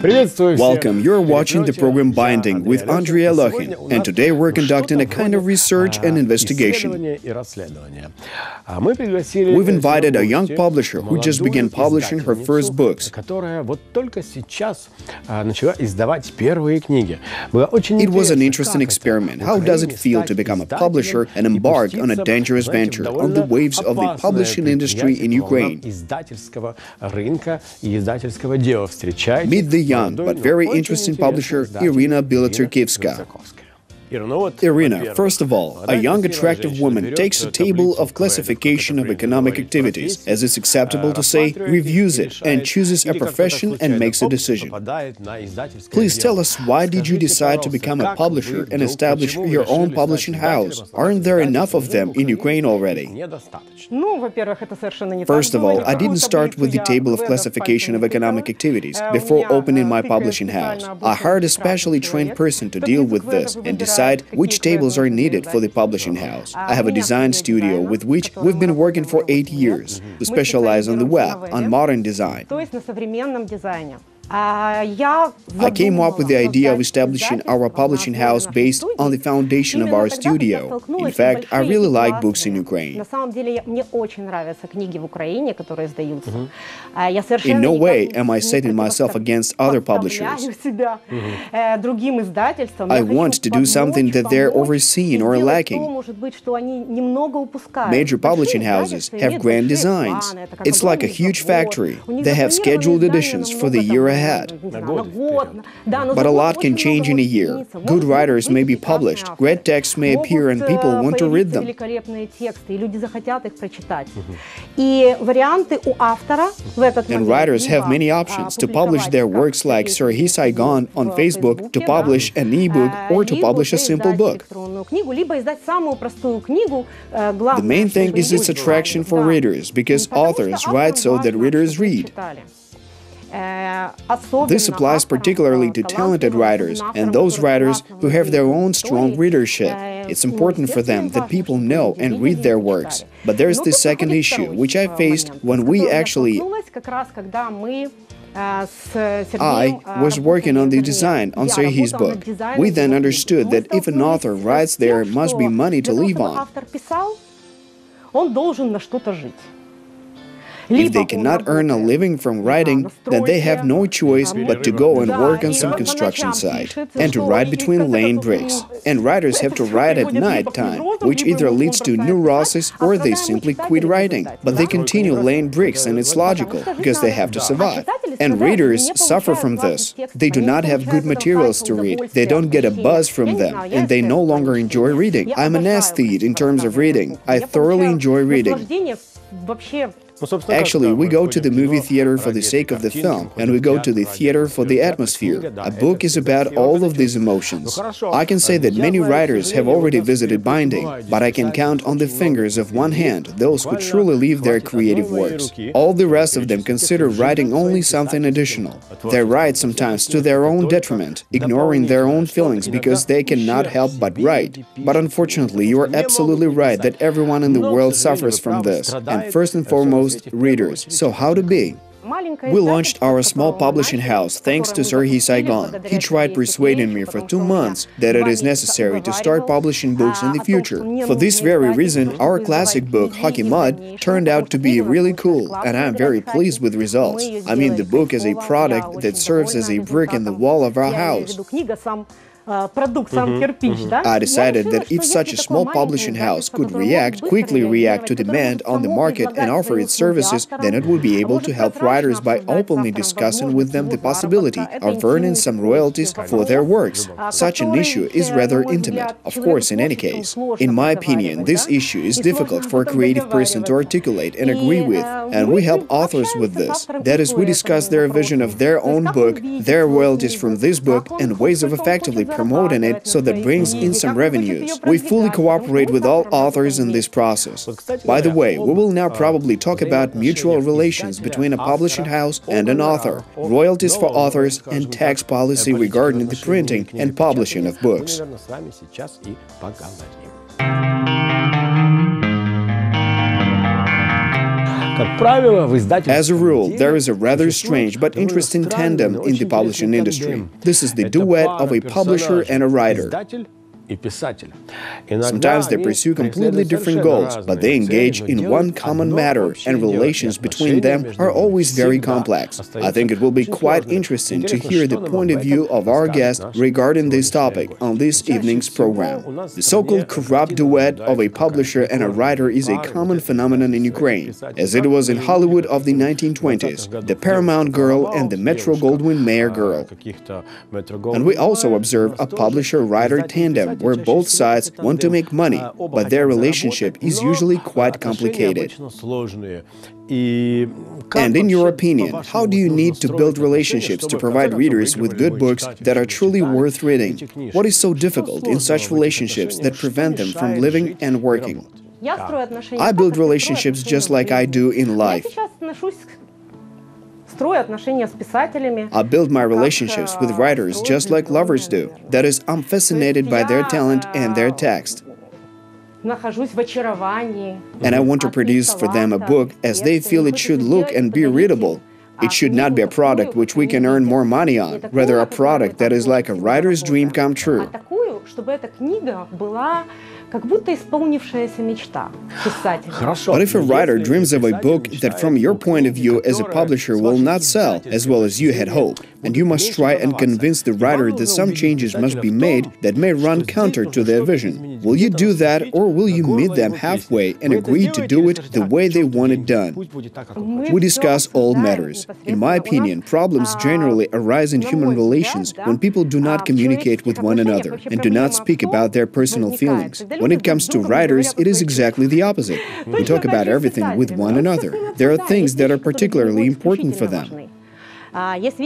Welcome, you're watching the program Binding with Andrei Alokhin, and today we're conducting a kind of research and investigation. We've invited a young publisher who just began publishing her first books. It was an interesting experiment. How does it feel to become a publisher and embark on a dangerous venture on the waves of the publishing industry in Ukraine? Meet the young but very interesting publisher Iryna Bilotserkivska. Iryna, first of all, a young attractive woman takes a table of classification of economic activities, as it's acceptable to say, reviews it, and chooses a profession and makes a decision. Please tell us, why did you decide to become a publisher and establish your own publishing house? Aren't there enough of them in Ukraine already? First of all, I didn't start with the table of classification of economic activities before opening my publishing house. I hired a specially trained person to deal with this and decide which tables are needed for the publishing house. I have a design studio with which we've been working for 8 years. We specialize on the web, on modern design. I came up with the idea of establishing our publishing house based on the foundation of our studio. In fact, I really like books in Ukraine. In no way am I setting myself against other publishers. I want to do something that they're overseeing or lacking. Major publishing houses have grand designs. It's like a huge factory. They have scheduled editions for the year ahead. But a lot can change in a year. Good writers may be published, great texts may appear, and people want to read them. And writers have many options to publish their works, like Serhiy Saigon on Facebook, to publish an e-book, or to publish a simple book. The main thing is its attraction for readers, because authors write so that readers read. This applies particularly to talented writers and those writers who have their own strong readership. It's important for them that people know and read their works. But there's the second issue, which I faced when I was working on the design on Serhiy's book. We then understood that if an author writes, there must be money to live on. If they cannot earn a living from writing, then they have no choice but to go and work on some construction site and to write between laying bricks. And writers have to write at night time, which either leads to neurosis or they simply quit writing. But they continue laying bricks, and it's logical, because they have to survive. And readers suffer from this. They do not have good materials to read, they don't get a buzz from them, and they no longer enjoy reading. I'm an aesthete in terms of reading. I thoroughly enjoy reading. Actually, we go to the movie theater for the sake of the film, and we go to the theater for the atmosphere. A book is about all of these emotions. I can say that many writers have already visited Binding, but I can count on the fingers of one hand those who truly leave their creative works. All the rest of them consider writing only something additional. They write sometimes to their own detriment, ignoring their own feelings because they cannot help but write. But unfortunately, you are absolutely right that everyone in the world suffers from this, and first and foremost, readers. So how to be? We launched our small publishing house thanks to Serhiy Saigon. He tried persuading me for 2 months that it is necessary to start publishing books in the future. For this very reason, our classic book, Hockey Mud, turned out to be really cool, and I am very pleased with results. I mean, the book is a product that serves as a brick in the wall of our house. I decided that if such a small publishing house could quickly react to demand on the market and offer its services, then it would be able to help writers by openly discussing with them the possibility of earning some royalties for their works. Such an issue is rather intimate, of course, in any case. In my opinion, this issue is difficult for a creative person to articulate and agree with, and we help authors with this. That is, we discuss their vision of their own book, their royalties from this book, and ways of effectively promoting it so that brings in some revenues. We fully cooperate with all authors in this process. By the way, we will now probably talk about mutual relations between a publishing house and an author, royalties for authors, and tax policy regarding the printing and publishing of books. As a rule, there is a rather strange but interesting tandem in the publishing industry. This is the duet of a publisher and a writer. Sometimes they pursue completely different goals, but they engage in one common matter, and relations between them are always very complex. I think it will be quite interesting to hear the point of view of our guest regarding this topic on this evening's program. The so-called corrupt duet of a publisher and a writer is a common phenomenon in Ukraine, as it was in Hollywood of the 1920s, the Paramount girl and the Metro-Goldwyn-Mayer girl. And we also observe a publisher-writer tandem, where both sides want to make money, but their relationship is usually quite complicated. And in your opinion, how do you need to build relationships to provide readers with good books that are truly worth reading? What is so difficult in such relationships that prevent them from living and working? I build relationships just like I do in life. I build my relationships with writers just like lovers do. That is, I'm fascinated by their talent and their text. And I want to produce for them a book as they feel it should look and be readable. It should not be a product which we can earn more money on, rather a product that is like a writer's dream come true. But if a writer dreams of a book that from your point of view as a publisher will not sell as well as you had hoped, and you must try and convince the writer that some changes must be made that may run counter to their vision, will you do that, or will you meet them halfway and agree to do it the way they want it done? We discuss all matters. In my opinion, problems generally arise in human relations when people do not communicate with one another and do not speak about their personal feelings. When it comes to writers, it is exactly the opposite. We talk about everything with one another. There are things that are particularly important for them. If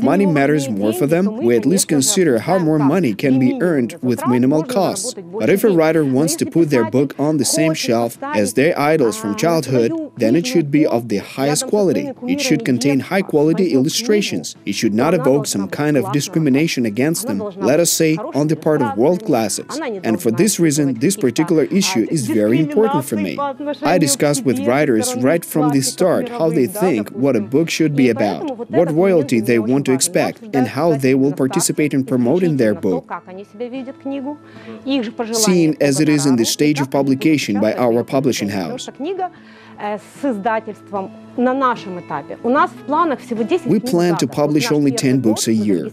money matters more for them, we at least consider how more money can be earned with minimal costs. But if a writer wants to put their book on the same shelf as their idols from childhood, then it should be of the highest quality. It should contain high-quality illustrations. It should not evoke some kind of discrimination against them, let us say, on the part of world classics. And for this reason, this particular issue is very important for me. I discuss with writers right from the start how they think what a book should be about, what royalty they want to expect, and how they will participate in promoting their book. Seen as it is in the stage of publication by our publishing house. We plan to publish only 10 books a year.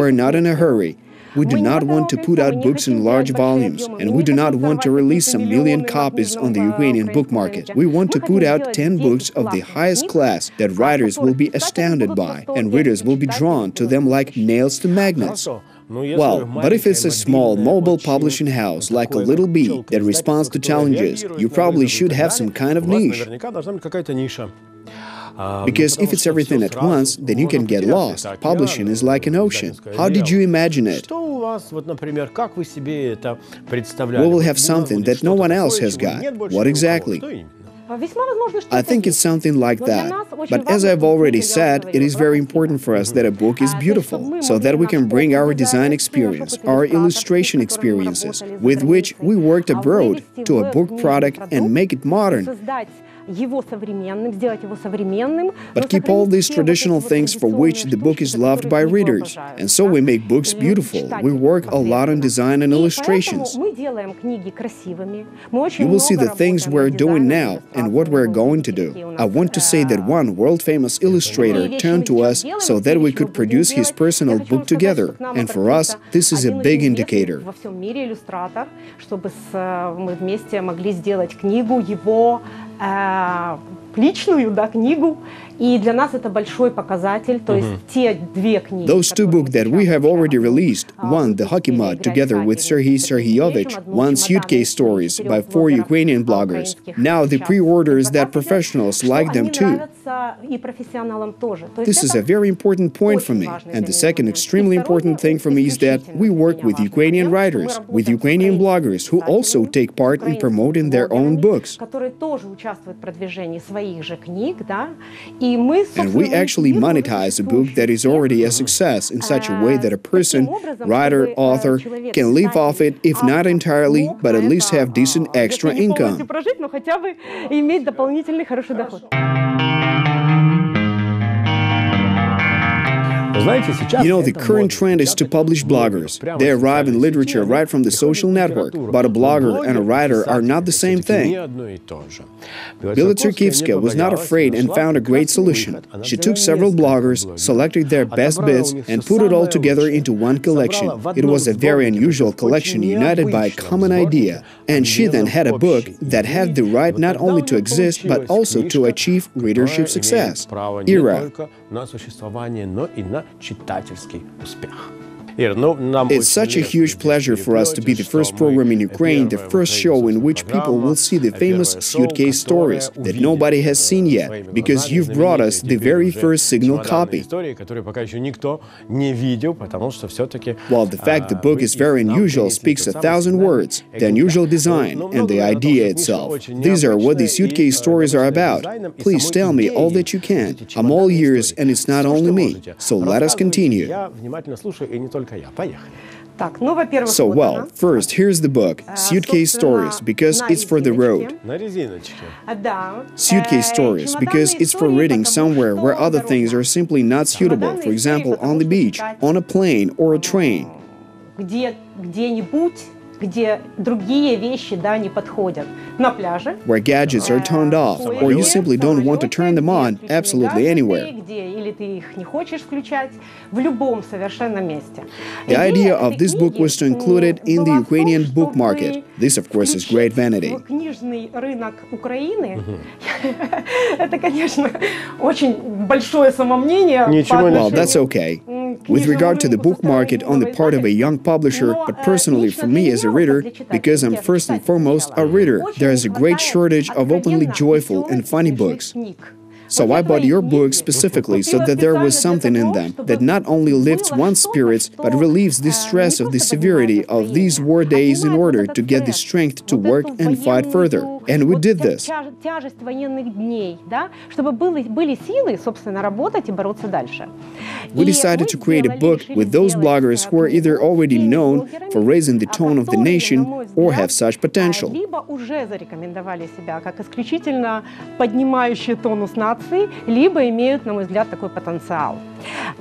We're not in a hurry. We do not want to put out books in large volumes, and we do not want to release some million copies on the Ukrainian book market. We want to put out 10 books of the highest class that writers will be astounded by, and readers will be drawn to them like nails to magnets. Well, but if it's a small, mobile publishing house like a little bee that responds to challenges, you probably should have some kind of niche. Because if it's everything at once, then you can get lost. Publishing is like an ocean. How did you imagine it? We will have something that no one else has got. What exactly? I think it's something like that. But as I've already said, it is very important for us that a book is beautiful, so that we can bring our design experience, our illustration experiences, with which we worked abroad, to a book product and make it modern. But keep all these traditional things for which the book is loved by readers. And so we make books beautiful. We work a lot on design and illustrations. You will see the things we're doing now and what we're going to do. I want to say that one world-famous illustrator turned to us so that we could produce his personal book together. And for us, this is a big indicator. Those two books that we have already released, one, The Hockey Mud, together with Sergei Sergeyevich, one, Suitcase Stories by 4 Ukrainian bloggers. Now the pre-orders that professionals like them too. This is a very important point for me. And the second extremely important thing for me is that we work with Ukrainian writers, with Ukrainian bloggers who also take part in promoting their own books. And we actually monetize a book that is already a success in such a way that a person, writer, author, can live off it, if not entirely, but at least have decent extra income. You know, the current trend is to publish bloggers. They arrive in literature right from the social network, but a blogger and a writer are not the same thing. Bilotserkivska was not afraid and found a great solution. She took several bloggers, selected their best bits, and put it all together into one collection. It was a very unusual collection united by a common idea. And she then had a book that had the right not only to exist, but also to achieve readership success. Ira. It's such a huge pleasure for us to be the first program in Ukraine, the first show in which people will see the famous suitcase stories that nobody has seen yet, because you've brought us the very first signal copy. While the fact the book is very unusual speaks 1,000 words, the unusual design and the idea itself. These are what the suitcase stories are about. Please tell me all that you can. I'm all ears, and it's not only me. So let us continue. So, well, first, here's the book, Suitcase Stories, because it's for the road. Suitcase Stories, because it's for reading somewhere where other things are simply not suitable, for example, on the beach, on a plane, or a train. Where gadgets are turned off, or you simply don't want to turn them on absolutely anywhere. The idea of this book was to include it in the Ukrainian book market. This, of course, is great vanity. Well, that's okay. With regard to the book market on the part of a young publisher, but personally for me as a reader, because I'm first and foremost a reader, there is a great shortage of openly joyful and funny books. So I bought your books specifically so that there was something in them that not only lifts one's spirits, but relieves the stress of the severity of these war days in order to get the strength to work and fight further. And we did this. We decided to create a book with those bloggers who are either already known for raising the tone of the nation or have such potential.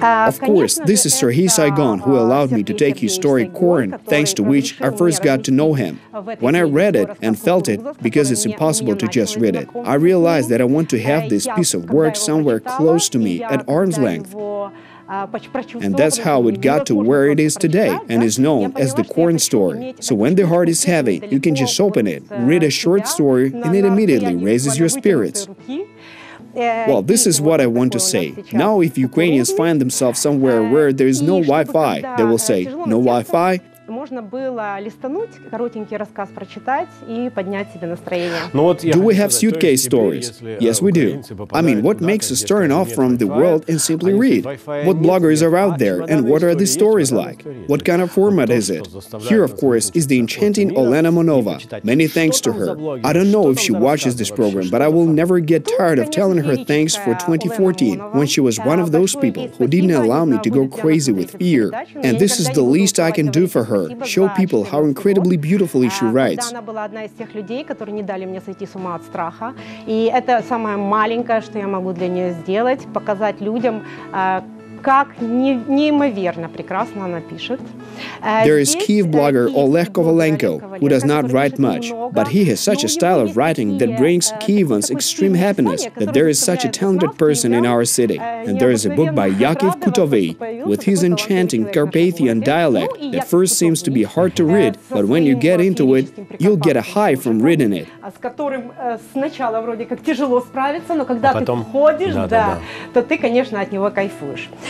Of course, this is Serhiy Saigon, who allowed me to take his story Corn, thanks to which I first got to know him. When I read it and felt it, because it's impossible to just read it, I realized that I want to have this piece of work somewhere close to me, at arm's length. And that's how it got to where it is today, and is known as the Corn story. So when the heart is heavy, you can just open it, read a short story, and it immediately raises your spirits. Well, this is what I want to say. Now, if Ukrainians find themselves somewhere where there is no Wi-Fi, they will say, no Wi-Fi? Do we have suitcase stories? Yes, we do. I mean, what makes us turn off from the world and simply read? What bloggers are out there, and what are the stories like? What kind of format is it? Here, of course, is the enchanting Olena Monova. Many thanks to her. I don't know if she watches this program, but I will never get tired of telling her thanks for 2014, when she was one of those people who didn't allow me to go crazy with fear. And this is the least I can do for her. Show people how incredibly beautifully she writes. There is Kyiv blogger Oleg Kovalenko, who does not write much, but he has such a style of writing that brings Kyivans extreme happiness that there is such a talented person in our city. And there is a book by Yakiv Kutovy, with his enchanting Carpathian dialect that first seems to be hard to read, but when you get into it, you'll get a high from reading it.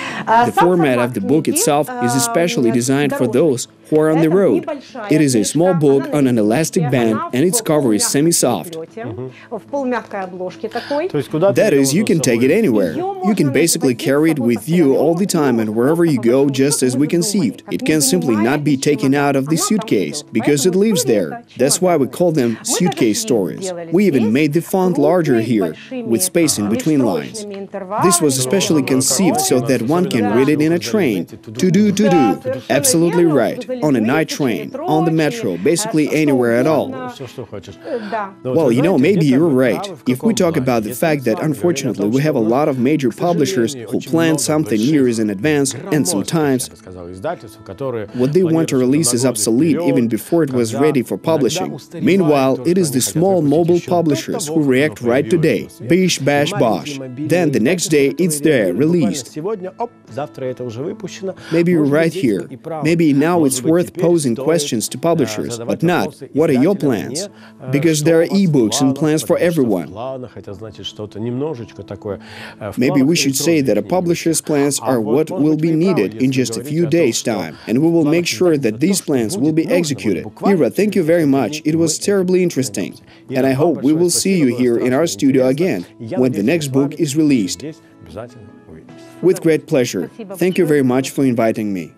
The format of the book itself is especially designed for those who are on the road. It is a small book on an elastic band and its cover is semi-soft. That is, you can take it anywhere. You can basically carry it with you all the time and wherever you go, just as we conceived. It can simply not be taken out of the suitcase, because it lives there. That's why we call them suitcase stories. We even made the font larger here, with space in between lines. This was especially conceived so that one can read it in a train. To do. Absolutely right. On a night train, on the metro, basically anywhere at all. Well, maybe you're right. If we talk about the fact that unfortunately we have a lot of major publishers who plan something years in advance, and sometimes what they want to release is obsolete even before it was ready for publishing. Meanwhile, it is the small mobile publishers who react right today. Bish, bash, bosh. Then the next day it's there, released. Maybe you're right here. Maybe now it's worth posing questions to publishers, but not, what are your plans? Because there are e-books and plans for everyone. Maybe we should say that a publisher's plans are what will be needed in just a few days' time, and we will make sure that these plans will be executed. Ira, thank you very much. It was terribly interesting, and I hope we will see you here in our studio again when the next book is released. With great pleasure. Thank you very much for inviting me.